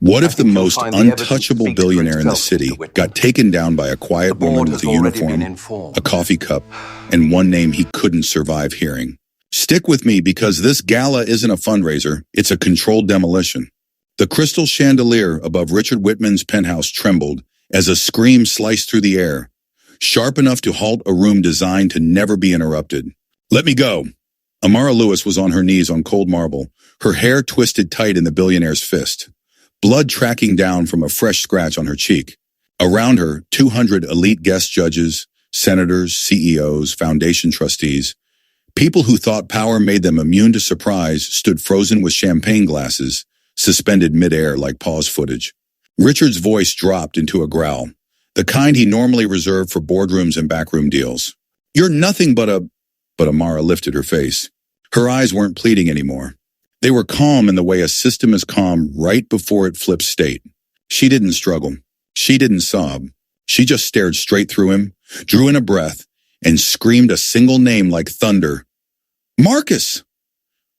What if the most untouchable billionaire in the city got taken down by a quiet woman with a uniform, a coffee cup, and one name he couldn't survive hearing? Stick with me because this gala isn't a fundraiser, it's a controlled demolition. The crystal chandelier above Richard Wittmann's penthouse trembled as a scream sliced through the air, sharp enough to halt a room designed to never be interrupted. "Let me go." Amara Lewis was on her knees on cold marble, her hair twisted tight in the billionaire's fist, blood tracking down from a fresh scratch on her cheek. Around her, 200 elite guest judges, senators, CEOs, foundation trustees, people who thought power made them immune to surprise, stood frozen with champagne glasses, suspended midair like pause footage. Richard's voice dropped into a growl, the kind he normally reserved for boardrooms and backroom deals. "You're nothing but a—" But Amara lifted her face. Her eyes weren't pleading anymore. They were calm in the way a system is calm right before it flips state. She didn't struggle. She didn't sob. She just stared straight through him, drew in a breath, and screamed a single name like thunder. "Marcus!"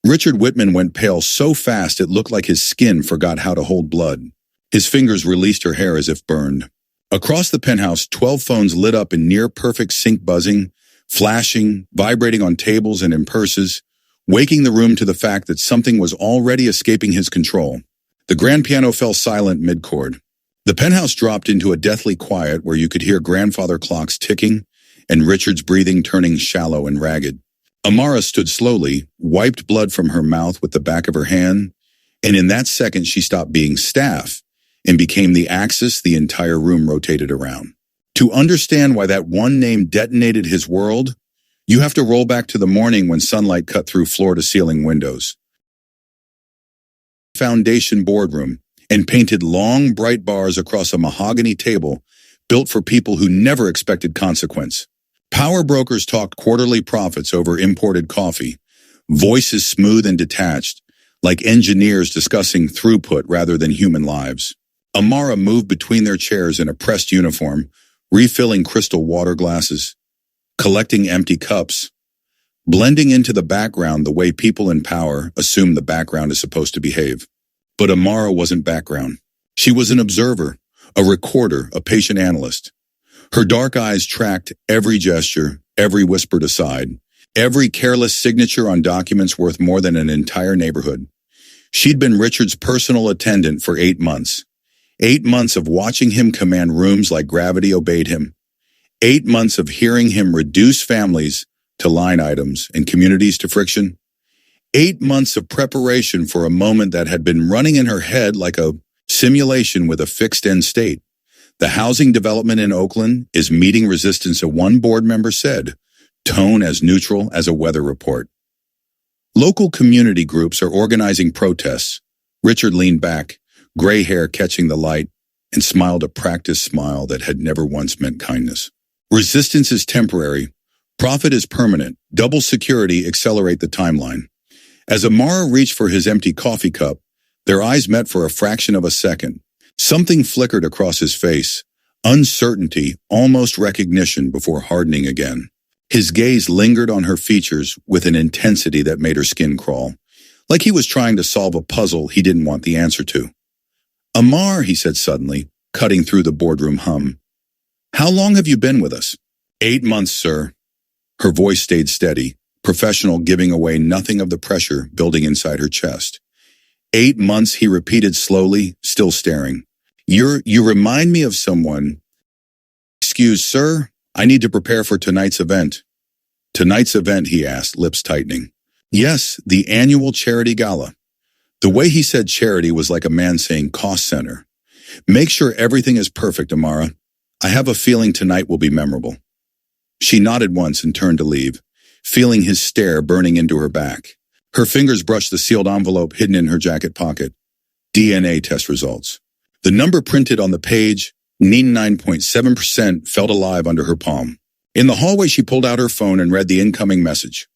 Richard Wittmann went pale so fast it looked like his skin forgot how to hold blood. His fingers released her hair as if burned. Across the penthouse, 12 phones lit up in near-perfect sync buzzing, flashing, vibrating on tables and in purses, waking the room to the fact that something was already escaping his control. The grand piano fell silent mid-chord. The penthouse dropped into a deathly quiet where you could hear grandfather clocks ticking and Richard's breathing turning shallow and ragged. Amara stood slowly, wiped blood from her mouth with the back of her hand, and in that second she stopped being staff and became the axis the entire room rotated around. To understand why that one name detonated his world, you have to roll back to the morning when sunlight cut through floor-to-ceiling windows. Foundation boardroom, and painted long, bright bars across a mahogany table built for people who never expected consequence. Power brokers talked quarterly profits over imported coffee, voices smooth and detached, like engineers discussing throughput rather than human lives. Amara moved between their chairs in a pressed uniform, refilling crystal water glasses, collecting empty cups, blending into the background the way people in power assume the background is supposed to behave. But Amara wasn't background. She was an observer, a recorder, a patient analyst. Her dark eyes tracked every gesture, every whispered aside, every careless signature on documents worth more than an entire neighborhood. She'd been Richard's personal attendant for 8 months. 8 months of watching him command rooms like gravity obeyed him. 8 months of hearing him reduce families to line items and communities to friction. 8 months of preparation for a moment that had been running in her head like a simulation with a fixed end state. The housing development in Oakland is meeting resistance, a one board member said, tone as neutral as a weather report. Local community groups are organizing protests. Richard leaned back, gray hair catching the light, and smiled a practiced smile that had never once meant kindness. Resistance is temporary. Profit is permanent. Double security accelerate the timeline. As Amara reached for his empty coffee cup, their eyes met for a fraction of a second. Something flickered across his face, uncertainty, almost recognition before hardening again. His gaze lingered on her features with an intensity that made her skin crawl, like he was trying to solve a puzzle he didn't want the answer to. "Amar," he said suddenly, cutting through the boardroom hum. "How long have you been with us?" 8 months, sir." Her voice stayed steady, professional, giving away nothing of the pressure building inside her chest. 8 months, he repeated slowly, still staring. You remind me of someone." "Excuse, sir, I need to prepare for tonight's event." "Tonight's event?" he asked, lips tightening. "Yes, the annual charity gala." The way he said charity was like a man saying cost center. "Make sure everything is perfect, Amara. I have a feeling tonight will be memorable." She nodded once and turned to leave, feeling his stare burning into her back. Her fingers brushed the sealed envelope hidden in her jacket pocket. DNA test results. The number printed on the page, 99.7%, felt alive under her palm. In the hallway, she pulled out her phone and read the incoming message.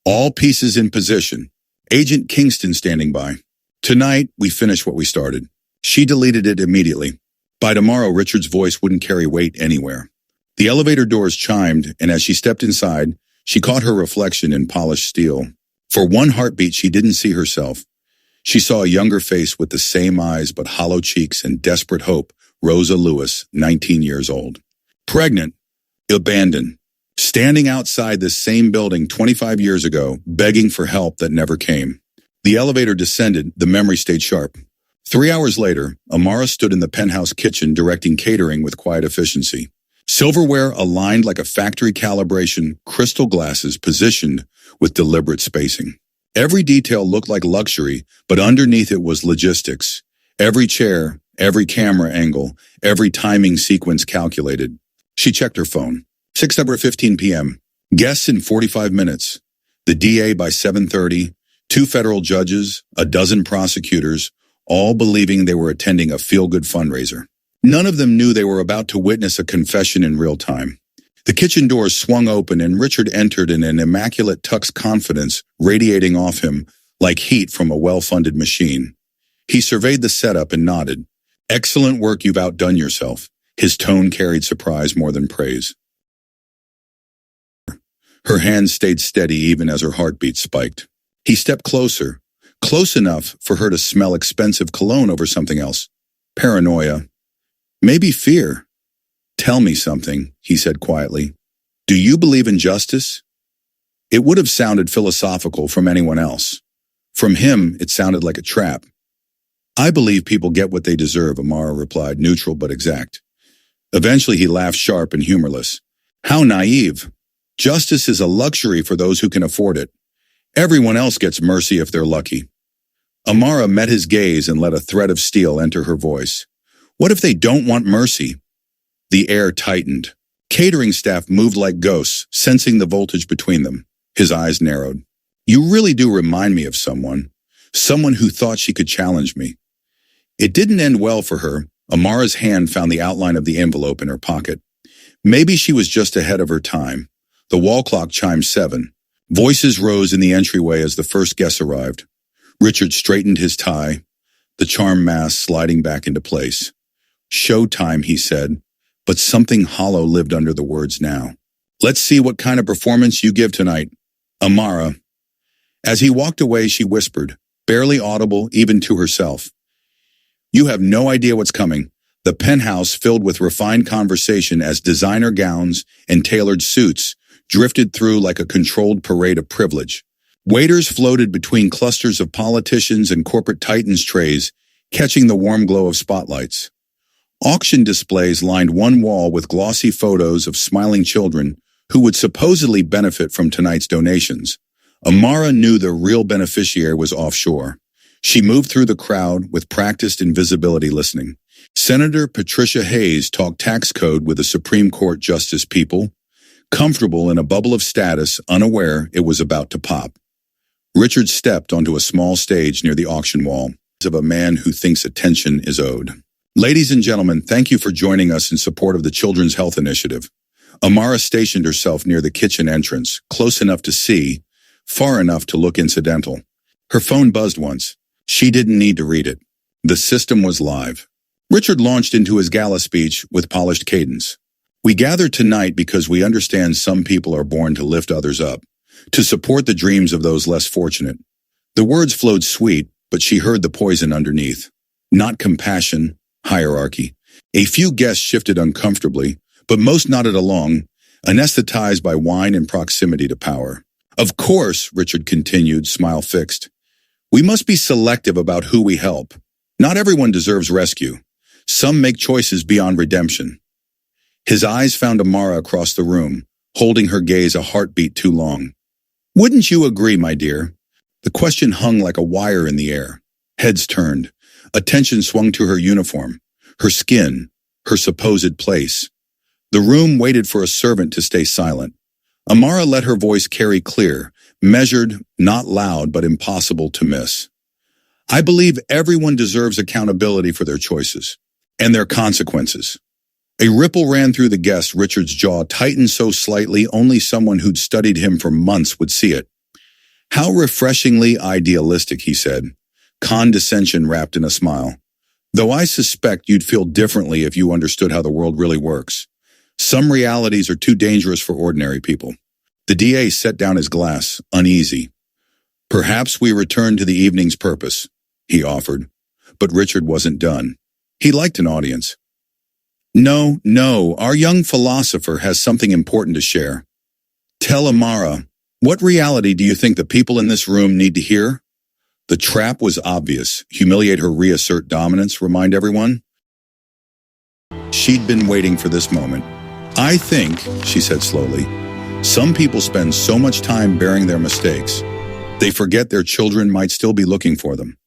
"All pieces in position. Agent Kingston standing by. Tonight, we finish what we started." She deleted it immediately. By tomorrow, Richard's voice wouldn't carry weight anywhere. The elevator doors chimed, and as she stepped inside, she caught her reflection in polished steel. For one heartbeat, she didn't see herself. She saw a younger face with the same eyes but hollow cheeks and desperate hope, Rosa Lewis, 19 years old. Pregnant, abandoned, standing outside this same building 25 years ago, begging for help that never came. The elevator descended, the memory stayed sharp. 3 hours later, Amara stood in the penthouse kitchen directing catering with quiet efficiency. Silverware aligned like a factory calibration, crystal glasses positioned with deliberate spacing. Every detail looked like luxury, but underneath it was logistics. Every chair, every camera angle, every timing sequence calculated. She checked her phone. 6:15 p.m. Guests in 45 minutes. The DA by 7:30, 2 federal judges, a dozen prosecutors, all believing they were attending a feel-good fundraiser. None of them knew they were about to witness a confession in real time. The kitchen doors swung open and Richard entered in an immaculate tux confidence radiating off him like heat from a well-funded machine. He surveyed the setup and nodded. Excellent work, you've outdone yourself. His tone carried surprise more than praise. Her hands stayed steady even as her heartbeat spiked. He stepped closer, close enough for her to smell expensive cologne over something else. Paranoia. Maybe fear. Tell me something, he said quietly. Do you believe in justice? It would have sounded philosophical from anyone else. From him, it sounded like a trap. I believe people get what they deserve, Amara replied, neutral but exact. Eventually he laughed sharp and humorless. How naive. Justice is a luxury for those who can afford it. Everyone else gets mercy if they're lucky. Amara met his gaze and let a thread of steel enter her voice. What if they don't want mercy? The air tightened. Catering staff moved like ghosts, sensing the voltage between them. His eyes narrowed. You really do remind me of someone who thought she could challenge me. It didn't end well for her. Amara's hand found the outline of the envelope in her pocket. Maybe she was just ahead of her time. The wall clock chimed 7. Voices rose in the entryway as the first guest arrived. Richard straightened his tie, the charm mask sliding back into place. Showtime, he said, but something hollow lived under the words now. Let's see what kind of performance you give tonight, Amara. As he walked away, she whispered, barely audible even to herself. You have no idea what's coming. The penthouse filled with refined conversation as designer gowns and tailored suits drifted through like a controlled parade of privilege. Waiters floated between clusters of politicians and corporate titans' trays, catching the warm glow of spotlights. Auction displays lined one wall with glossy photos of smiling children who would supposedly benefit from tonight's donations. Amara knew the real beneficiary was offshore. She moved through the crowd with practiced invisibility listening. Senator Patricia Hayes talked tax code with the Supreme Court Justice people, comfortable in a bubble of status, unaware it was about to pop. Richard stepped onto a small stage near the auction wall of a man who thinks attention is owed. Ladies and gentlemen, thank you for joining us in support of the Children's Health Initiative. Amara stationed herself near the kitchen entrance, close enough to see, far enough to look incidental. Her phone buzzed once. She didn't need to read it. The system was live. Richard launched into his gala speech with polished cadence. We gather tonight because we understand some people are born to lift others up, to support the dreams of those less fortunate. The words flowed sweet, but she heard the poison underneath. Not compassion, hierarchy. A few guests shifted uncomfortably, but most nodded along, anesthetized by wine and proximity to power. Of course, Richard continued, smile fixed. We must be selective about who we help. Not everyone deserves rescue. Some make choices beyond redemption. His eyes found Amara across the room, holding her gaze a heartbeat too long. Wouldn't you agree, my dear? The question hung like a wire in the air. Heads turned. Attention swung to her uniform, her skin, her supposed place. The room waited for a servant to stay silent. Amara let her voice carry clear, measured, not loud, but impossible to miss. I believe everyone deserves accountability for their choices and their consequences. A ripple ran through the guests. Richard's jaw tightened so slightly only someone who'd studied him for months would see it. How refreshingly idealistic, he said, condescension wrapped in a smile. Though I suspect you'd feel differently if you understood how the world really works. Some realities are too dangerous for ordinary people. The DA set down his glass, uneasy. Perhaps we return to the evening's purpose. he offered. But Richard wasn't done. He liked an audience. No, our young philosopher has something important to share. Tell Amara, what reality do you think the people in this room need to hear? The trap was obvious. Humiliate her, reassert dominance, remind everyone. She'd been waiting for this moment. I think, she said slowly, some people spend so much time bearing their mistakes, they forget their children might still be looking for them.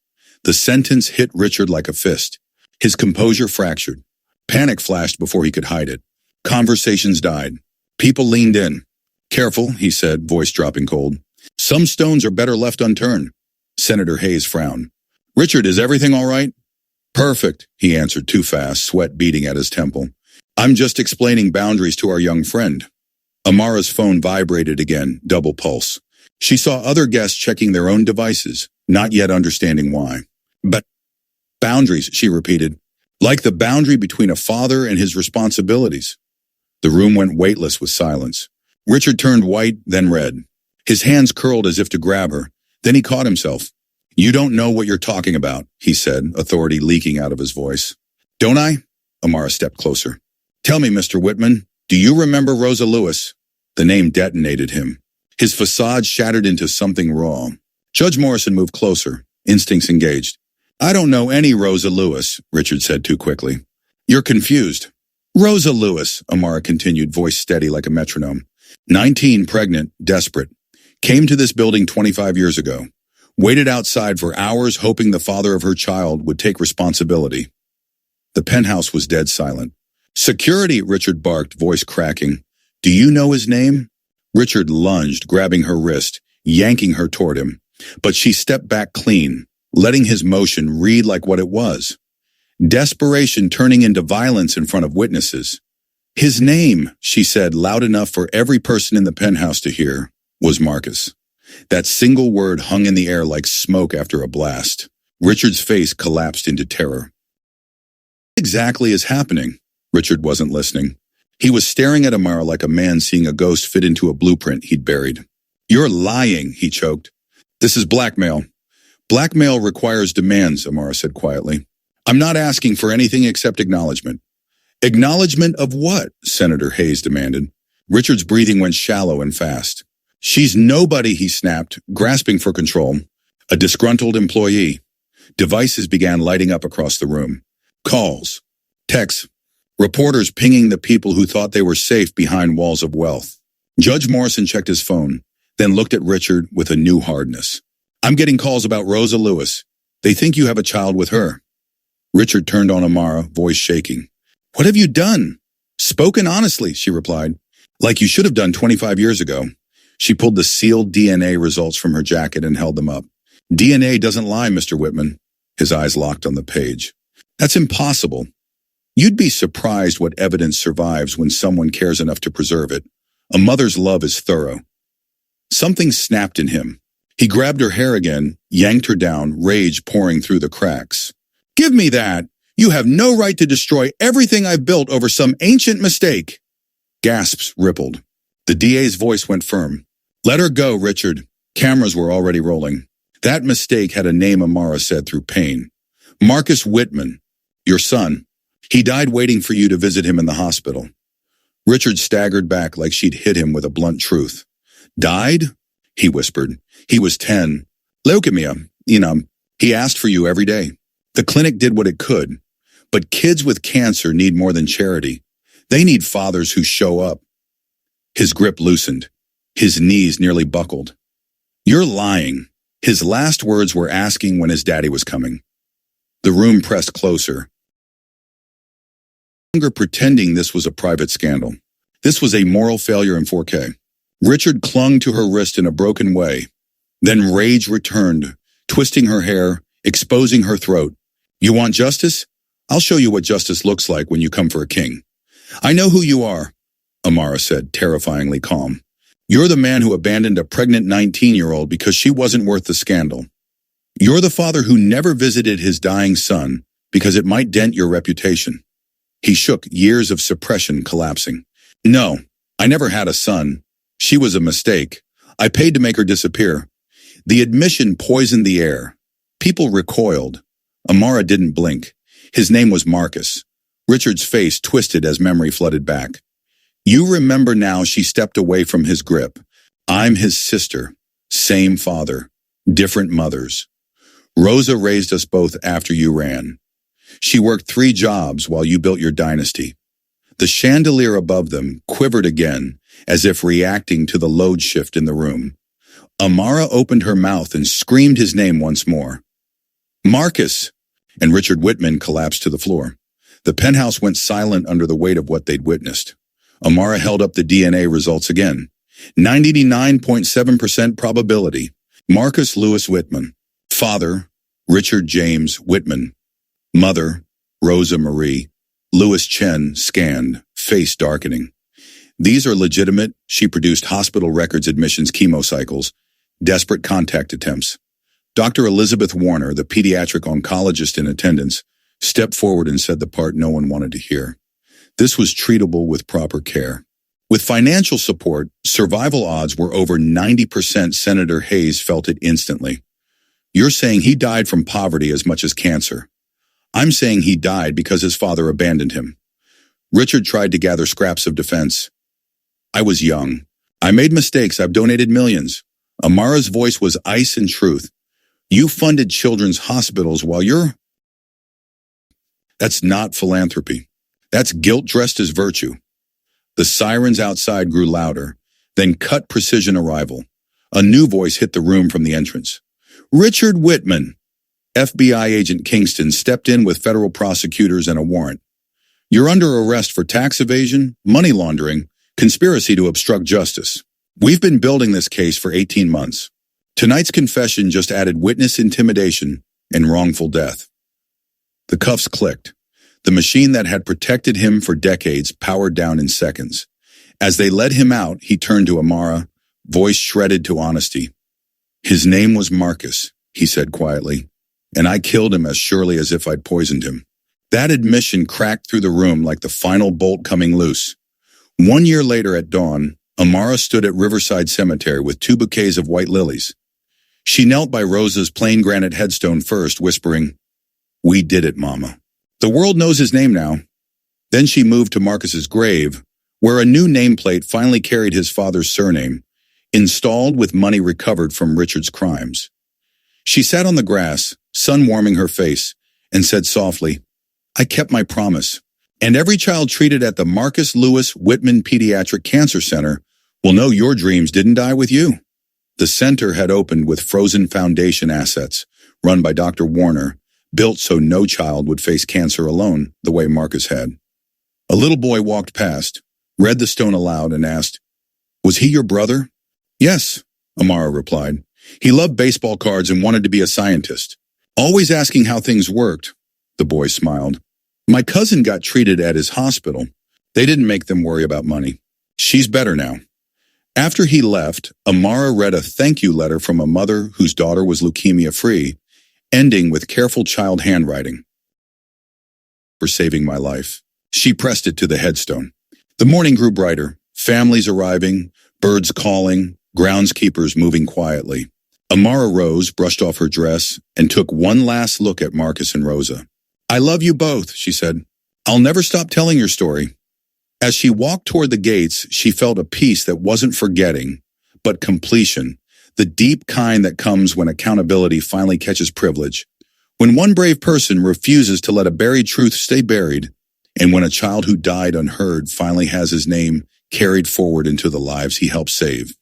The sentence hit Richard like a fist. His composure fractured. Panic flashed before he could hide it. Conversations died. People leaned in. Careful, he said, voice dropping cold. Some stones are better left unturned. Senator Hayes frowned. Richard, is everything all right? Perfect, he answered too fast, sweat beading at his temple. I'm just explaining boundaries to our young friend. Amara's phone vibrated again, double pulse. She saw other guests checking their own devices, not yet understanding why. But boundaries, she repeated, like the boundary between a father and his responsibilities. The room went weightless with silence. Richard turned white, then red. His hands curled as if to grab her. Then he caught himself. You don't know what you're talking about, he said, authority leaking out of his voice. Don't I? Amara stepped closer. Tell me, Mr. Wittmann, do you remember Rosa Lewis? The name detonated him. His facade shattered into something raw. Judge Morrison moved closer, instincts engaged. I don't know any Rosa Lewis, Richard said too quickly. You're confused. Rosa Lewis, Amara continued, voice steady like a metronome. 19, pregnant, desperate. Came to this building 25 years ago. Waited outside for hours hoping the father of her child would take responsibility. The penthouse was dead silent. Security, Richard barked, voice cracking. Do you know his name? Richard lunged, grabbing her wrist, yanking her toward him. But she stepped back clean, letting his motion read like what it was. Desperation turning into violence in front of witnesses. His name, she said loud enough for every person in the penthouse to hear, was Marcus. That single word hung in the air like smoke after a blast. Richard's face collapsed into terror. What exactly is happening? Richard wasn't listening. He was staring at Amara like a man seeing a ghost fit into a blueprint he'd buried. You're lying, he choked. This is blackmail. Blackmail requires demands, Amara said quietly. I'm not asking for anything except acknowledgement. Acknowledgement of what? Senator Hayes demanded. Richard's breathing went shallow and fast. She's nobody, he snapped, grasping for control. A disgruntled employee. Devices began lighting up across the room. Calls. Texts. Reporters pinging the people who thought they were safe behind walls of wealth. Judge Morrison checked his phone, then looked at Richard with a new hardness. I'm getting calls about Rosa Lewis. They think you have a child with her. Richard turned on Amara, voice shaking. What have you done? Spoken honestly, she replied. Like you should have done 25 years ago. She pulled the sealed DNA results from her jacket and held them up. DNA doesn't lie, Mr. Wittmann. His eyes locked on the page. That's impossible. You'd be surprised what evidence survives when someone cares enough to preserve it. A mother's love is thorough. Something snapped in him. He grabbed her hair again, yanked her down, rage pouring through the cracks. Give me that! You have no right to destroy everything I've built over some ancient mistake. Gasps rippled. The DA's voice went firm. Let her go, Richard. Cameras were already rolling. That mistake had a name, Amara said through pain. Marcus Wittmann, your son. He died waiting for you to visit him in the hospital. Richard staggered back like she'd hit him with a blunt truth. Died? He whispered. He was 10. Leukemia, he asked for you every day. The clinic did what it could. But kids with cancer need more than charity. They need fathers who show up. His grip loosened. His knees nearly buckled. You're lying. His last words were asking when his daddy was coming. The room pressed closer. No longer pretending this was a private scandal. This was a moral failure in 4K. Richard clung to her wrist in a broken way. Then rage returned, twisting her hair, exposing her throat. You want justice? I'll show you what justice looks like when you come for a king. I know who you are, Amara said, terrifyingly calm. You're the man who abandoned a pregnant 19-year-old because she wasn't worth the scandal. You're the father who never visited his dying son because it might dent your reputation. He shook, years of suppression collapsing. No, I never had a son. She was a mistake. I paid to make her disappear. The admission poisoned the air. People recoiled. Amara didn't blink. His name was Marcus. Richard's face twisted as memory flooded back. You remember now, she stepped away from his grip. I'm his sister. Same father. Different mothers. Rosa raised us both after you ran. She worked 3 jobs while you built your dynasty. The chandelier above them quivered again, as if reacting to the load shift in the room. Amara opened her mouth and screamed his name once more. Marcus! And Richard Wittmann collapsed to the floor. The penthouse went silent under the weight of what they'd witnessed. Amara held up the DNA results again. 99.7% probability. Marcus Lewis Wittmann. Father, Richard James Wittmann. Mother, Rosa Marie. Lewis Chen scanned, face darkening. These are legitimate. She produced hospital records, admissions, chemo cycles, desperate contact attempts. Dr. Elizabeth Warner, the pediatric oncologist in attendance, stepped forward and said the part no one wanted to hear. This was treatable with proper care. With financial support, survival odds were over 90%. Senator Hayes felt it instantly. You're saying he died from poverty as much as cancer. I'm saying he died because his father abandoned him. Richard tried to gather scraps of defense. I was young. I made mistakes. I've donated millions. Amara's voice was ice and truth. You funded children's hospitals while you're... That's not philanthropy. That's guilt dressed as virtue. The sirens outside grew louder, then cut precision arrival. A new voice hit the room from the entrance. Richard Wittmann. FBI agent Kingston stepped in with federal prosecutors and a warrant. You're under arrest for tax evasion, money laundering, conspiracy to obstruct justice. We've been building this case for 18 months. Tonight's confession just added witness intimidation and wrongful death. The cuffs clicked. The machine that had protected him for decades powered down in seconds. As they led him out, he turned to Amara, voice shredded to honesty. His name was Marcus, he said quietly, and I killed him as surely as if I'd poisoned him. That admission cracked through the room like the final bolt coming loose. 1 year later at dawn, Amara stood at Riverside Cemetery with 2 bouquets of white lilies. She knelt by Rosa's plain granite headstone first, whispering, "We did it, Mama. The world knows his name now." Then she moved to Marcus's grave, where a new nameplate finally carried his father's surname, installed with money recovered from Richard's crimes. She sat on the grass, sun warming her face, and said softly, "I kept my promise, and every child treated at the Marcus Lewis Wittmann Pediatric Cancer Center will know your dreams didn't die with you." The center had opened with frozen foundation assets, run by Dr. Warner, built so no child would face cancer alone the way Marcus had. A little boy walked past, read the stone aloud, and asked, "Was he your brother?" "Yes," Amara replied. "He loved baseball cards and wanted to be a scientist. Always asking how things worked." The boy smiled. "My cousin got treated at his hospital. They didn't make them worry about money. She's better now." After he left, Amara read a thank you letter from a mother whose daughter was leukemia-free, ending with careful child handwriting. "For saving my life." She pressed it to the headstone. The morning grew brighter, families arriving, birds calling, groundskeepers moving quietly. Amara rose, brushed off her dress, and took one last look at Marcus and Rosa. "I love you both," she said. "I'll never stop telling your story." As she walked toward the gates, she felt a peace that wasn't forgetting, but completion, the deep kind that comes when accountability finally catches privilege, when one brave person refuses to let a buried truth stay buried, and when a child who died unheard finally has his name carried forward into the lives he helped save.